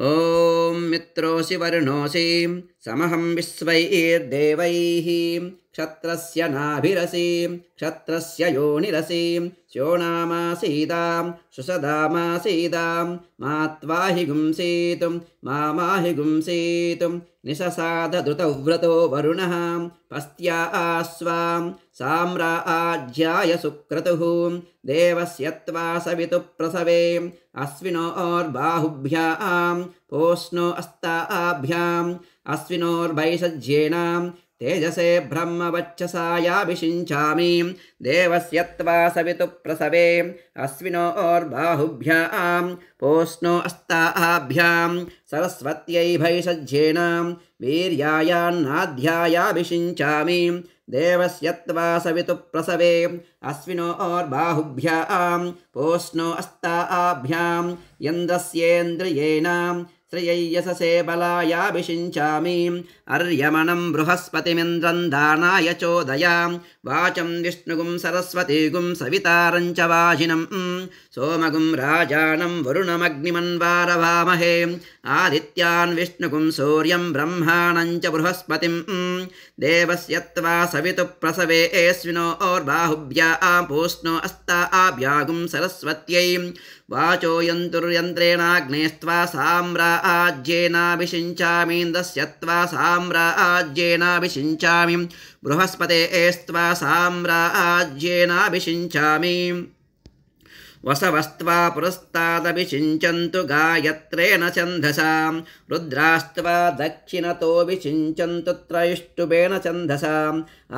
ॐ मित्रोऽसि वरुणोऽसि समहं विश्वैर्देवैः क्षत्रस्य नाभिरसि क्षत्रस्य योनिरसि स्योणामासीदां सुसदामासीदां मात्वाहि गुंसीतुं मामाहि गुंसीतुं निशसादधृतव्रतो वरुणः पस्त्या आस्वां साम्राज्याय सुक्रतुः देवस्य त्वा सवितुः प्रसवे अश्विनोर्बाहुभ्यां पोष्णो अस्ताभ्याम् अश्विनोर्वैषज्येनां तेजसे ब्रह्मवक्षसायाभिषिञ्चामि देवस्य त्वा सवितुः प्रसवे अश्विनोर्बाहुभ्यां पोष्णो अस्ताभ्यां सरस्वत्यै भैषज्येनां वीर्यायान्नाध्यायाभिषिञ्चामि देवस्य त्वा सवितुः प्रसवे अश्विनोर्बाहुभ्यां पोष्णो अस्ताभ्यां यन्द्रस्येन्द्रियेणां श्रियैयससे बलायाभिषिञ्चामि अर्यमणं बृहस्पतिमिन्द्रं दानाय चोदयां वाचं विष्णुगुं सरस्वतीगुं सवितारं च वाजिनं सोमगुं राजानं वरुणमग्निमन्वारवामहे आदित्यान् विष्णुगुं सूर्यं ब्रह्माणं च बृहस्पतिं देवस्य त्वा सवितुः प्रसवे अश्विनोर्बाहुभ्यां पोष्णो अस्ताभ्यागुं सरस्वत्यै वाचो यन्तुर्यन्त्रेणाग्नेस्त्वा साम्राज्येनाभिषिञ्चामीन्द्रस्य त्वा साम्राज्येनाभिषिञ्चामि बृहस्पतेस्त्वा साम्राज्येनाभिषिञ्चामि वसवस्त्वा पुरस्तादभिषिञ्चन्तु गायत्रेण छन्दसा रुद्रास्त्वा दक्षिणतोऽभिषिञ्चन्तु त्रयष्टुभेन छन्दसा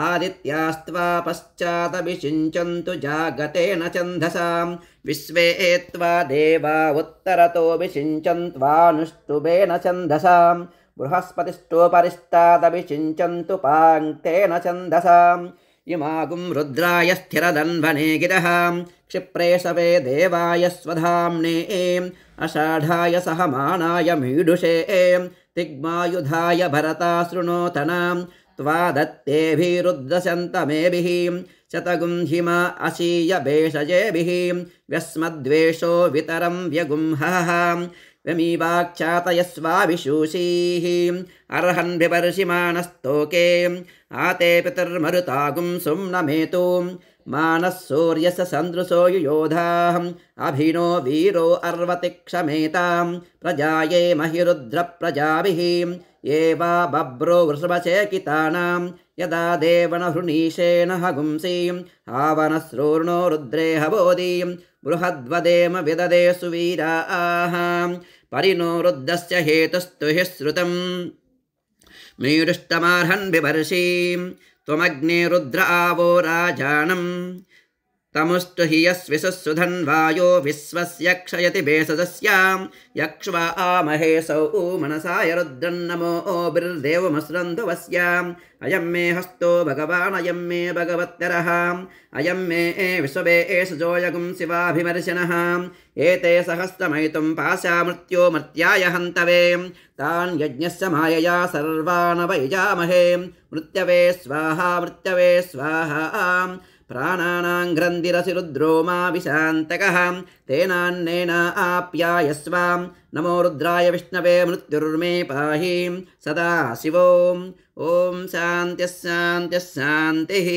आदित्यास्त्वा पश्चादभिषिञ्चन्तु जागतेन छन्दसा विश्वे त्वा देवा उत्तरतोऽभिषिञ्चन्त्वानुष्टुभेन छन्दसा बृहस्पतिष्ठोपरिष्टादभिषिञ्चन्तु पाङ्क्तेन छन्दसा इमागुं रुद्राय स्थिरदन्वने गिरः क्षिप्रेशवे देवाय स्वधाम्ने अषाढाय सहमानाय मीडुषे तिग्मायुधाय भरता शृणोतनां त्वा दत्तेभिरुद्रशन्तमेभिः शतगुं हिमा अशीय भेषजेभिः व्यस्मद्वेषो वितरं व्यगुंहः व्यमीवाक्षातयस्वाभिषूषीः अर्हन् बिभर्षिमाणस्तोके आते पितर्मरुतागुं सुम्नमेतु मानः सूर्यस्य सन्दृशो युयोधाः अभिनो वीरो अर्वति क्षमेतां प्रजाये महिरुद्रप्रजाभिः ये वा बभ्रो वृषभचेकितानां यदा देवनहृणीशेन हगुंसीं आवनश्रोर्णो रुद्रे हबोधीं बृहद्वदेम विददे सुवीराः परिनो रुद्रस्य हेतुस्तु हि श्रुतम् मीडुष्टमार्हन् बिभर्षीं त्वमग्ने रुद्र आवो राजानम् तमुष्टु हि यस्विशुसुधन्वायो विश्वस्य क्षयति भेषजस्यां यक्ष्वा आमहेशौ मनसाय रुद्रन्नमो बिर्देवमसृन्धुवस्याम् अयं मे हस्तो भगवान् अयं मे भगवत्तरः अयं मे विश्ववे एषजोयगुं शिवाभिमर्शिनः एते सहस्रमयितुं पाशा मृत्यो मर्त्याय हन्तवे तान् यज्ञस्य मायया सर्वान् वैजामहे मृत्यवे स्वाहा मृत्यवे स्वाहा प्राणानां ग्रन्थिरसि रुद्रो मा विशान्तकः तेनान्नेन आप्यायस्वां नमो रुद्राय विष्णवे मृत्युर्मे पाहि सदा शिवो ॐ शान्तिः शान्तिः शान्तिः।